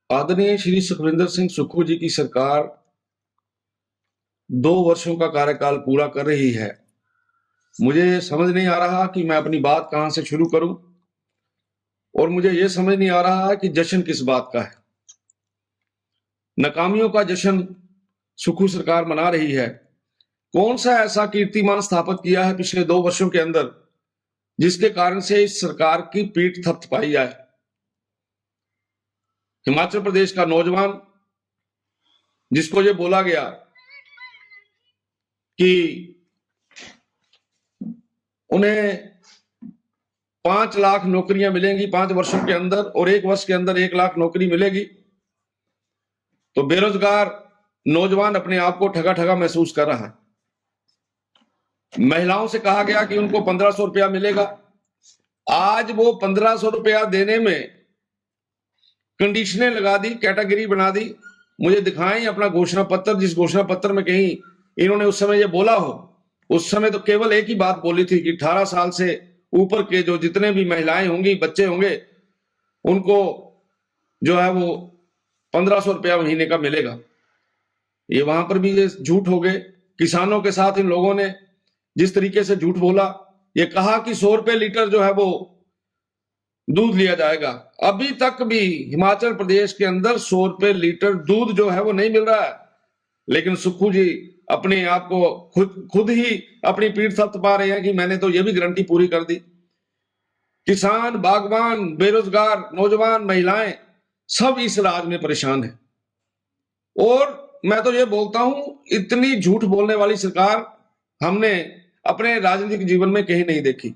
आदरणीय श्री सुखविंदर सिंह सुक्खू जी की सरकार 2 वर्षों का कार्यकाल पूरा कर रही है। मुझे समझ नहीं आ रहा कि मैं अपनी बात कहां से शुरू करूं और मुझे यह समझ नहीं आ रहा है कि जश्न किस बात का है। नाकामियों का जश्न सुक्खू सरकार मना रही है। कौन सा ऐसा कीर्तिमान स्थापित किया है पिछले 2 वर्षों के अंदर जिसके कारण से इस सरकार की पीठ थपथपाई जाए। हिमाचल प्रदेश का नौजवान जिसको ये बोला गया कि उन्हें 5 लाख नौकरियां मिलेंगी 5 वर्षों के अंदर और 1 वर्ष के अंदर 1 लाख नौकरी मिलेगी, तो बेरोजगार नौजवान अपने आप को ठगा ठगा महसूस कर रहा है। महिलाओं से कहा गया कि उनको 1500 रुपया मिलेगा। आज वो 1500 रुपया देने में कंडीशनें लगा दी, कैटेगरी बना दी। मुझे दिखाएं अपना घोषणा पत्र, जिस घोषणा पत्र में कहीं इन्होंने उस समय ये बोला हो। उस समय तो केवल एक ही बात बोली थी कि 18 साल से ऊपर के जो जितने भी महिलाएं होंगी, बच्चे होंगे, उनको जो है वो 1500 रुपया महीने का मिलेगा। ये वहां पर भी ये झूठ हो गए। किसानों के साथ इन लोगों ने जिस तरीके से झूठ बोला, ये कहा कि 100 रुपए लीटर जो है वो दूध लिया जाएगा। अभी तक भी हिमाचल प्रदेश के अंदर 100 रुपए लीटर दूध जो है वो नहीं मिल रहा है। लेकिन सुक्खू जी अपने आप को खुद ही अपनी पीठ थपथपा रहे हैं कि मैंने तो ये भी गारंटी पूरी कर दी। किसान, बागवान, बेरोजगार नौजवान, महिलाएं सब इस राज में परेशान है। और मैं तो ये बोलता हूं, इतनी झूठ बोलने वाली सरकार हमने अपने राजनीतिक जीवन में कहीं नहीं देखी।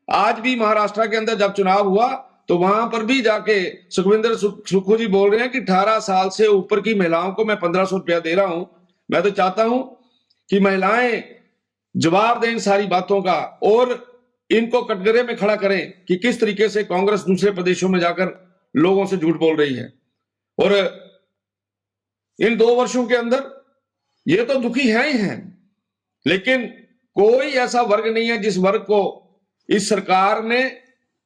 आज भी महाराष्ट्र के अंदर जब चुनाव हुआ तो वहां पर भी जाके सुखविंदर सुक्खू जी बोल रहे हैं कि 18 साल से ऊपर की महिलाओं को मैं 1500 रुपया दे रहा हूं। मैं तो चाहता हूं कि महिलाएं जवाब दें इन सारी बातों का और इनको कटघरे में खड़ा करें कि किस तरीके से कांग्रेस दूसरे प्रदेशों में जाकर लोगों से झूठ बोल रही है। और इन 2 वर्षों के अंदर ये तो दुखी हैं ही हैं, लेकिन कोई ऐसा वर्ग नहीं है जिस वर्ग को इस सरकार ने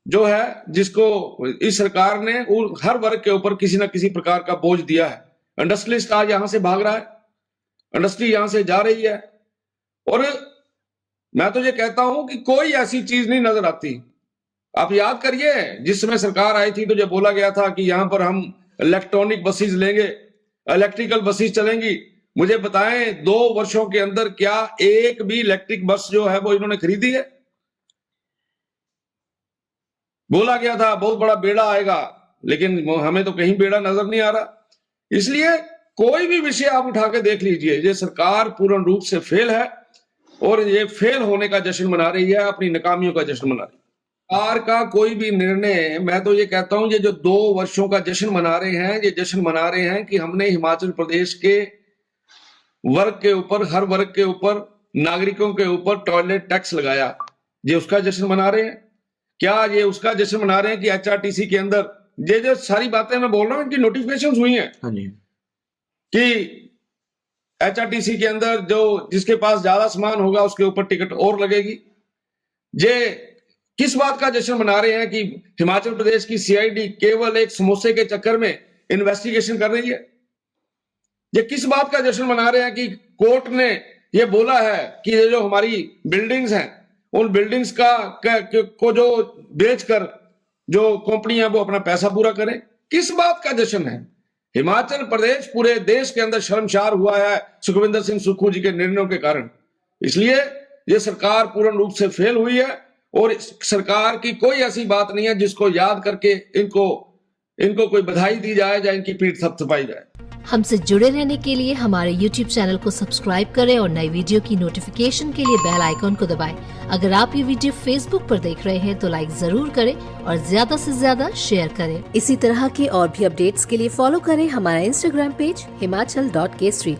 जो है, जिसको इस सरकार ने हर वर्ग के ऊपर किसी ना किसी प्रकार का बोझ दिया है। इंडस्ट्रियलिस्ट आज यहां से भाग रहा है, इंडस्ट्री यहां से जा रही है। और मैं तो ये कहता हूं कि कोई ऐसी चीज नहीं नजर आती। आप याद करिए, जिस समय सरकार आई थी तो ये बोला गया था कि यहां पर हम इलेक्ट्रॉनिक बसेस लेंगे, इलेक्ट्रिकल बसेस चलेंगी। मुझे बताएं 2 वर्षों के अंदर क्या एक भी इलेक्ट्रिक बस जो है वो इन्होंने खरीदी है? बोला गया था बहुत बड़ा बेड़ा आएगा, लेकिन हमें तो कहीं बेड़ा नजर नहीं आ रहा। इसलिए कोई भी विषय आप उठा के देख लीजिए, ये सरकार पूर्ण रूप से फेल है और ये फेल होने का जश्न मना रही है, अपनी नाकामियों का जश्न मना रही है। सरकार का कोई भी निर्णय, मैं तो ये कहता हूं, ये जो 2 वर्षों का जश्न मना रहे हैं, ये जश्न मना रहे हैं कि हमने हिमाचल प्रदेश के वर्ग के ऊपर, हर वर्ग के ऊपर, नागरिकों के ऊपर टॉयलेट टैक्स लगाया। ये उसका जश्न मना रहे हैं? क्या ये उसका जश्न मना रहे हैं कि एचआरटीसी के अंदर ये जो सारी बातें मैं बोल रहा हूं, इनकी नोटिफिकेशन हुई हैं कि एचआरटीसी के अंदर जो जिसके पास ज्यादा सामान होगा उसके ऊपर टिकट और लगेगी। ये किस बात का जश्न मना रहे हैं कि हिमाचल प्रदेश की सीआईडी केवल एक समोसे के चक्कर में इन्वेस्टिगेशन कर रही है? ये किस बात का जश्न मना रहे हैं कि कोर्ट ने ये बोला है कि ये जो हमारी बिल्डिंग्स हैं, उन बिल्डिंग्स को जो बेचकर जो कंपनियां वो अपना पैसा पूरा करें? किस बात का जश्न है? हिमाचल प्रदेश पूरे देश के अंदर शर्मसार हुआ है सुखविंदर सिंह सुक्खू जी के निर्णयों के कारण। इसलिए ये सरकार पूर्ण रूप से फेल हुई है और सरकार की कोई ऐसी बात नहीं है जिसको याद करके इनको कोई बधाई दी जाए या इनकी पीठ थपथपाई जाए। हमसे जुड़े रहने के लिए हमारे YouTube चैनल को सब्सक्राइब करें और नई वीडियो की नोटिफिकेशन के लिए बेल आइकॉन को दबाएं। अगर आप ये वीडियो Facebook पर देख रहे हैं तो लाइक जरूर करें और ज्यादा से ज्यादा शेयर करें। इसी तरह के और भी अपडेट्स के लिए फॉलो करें हमारा Instagram पेज himachal.kesri।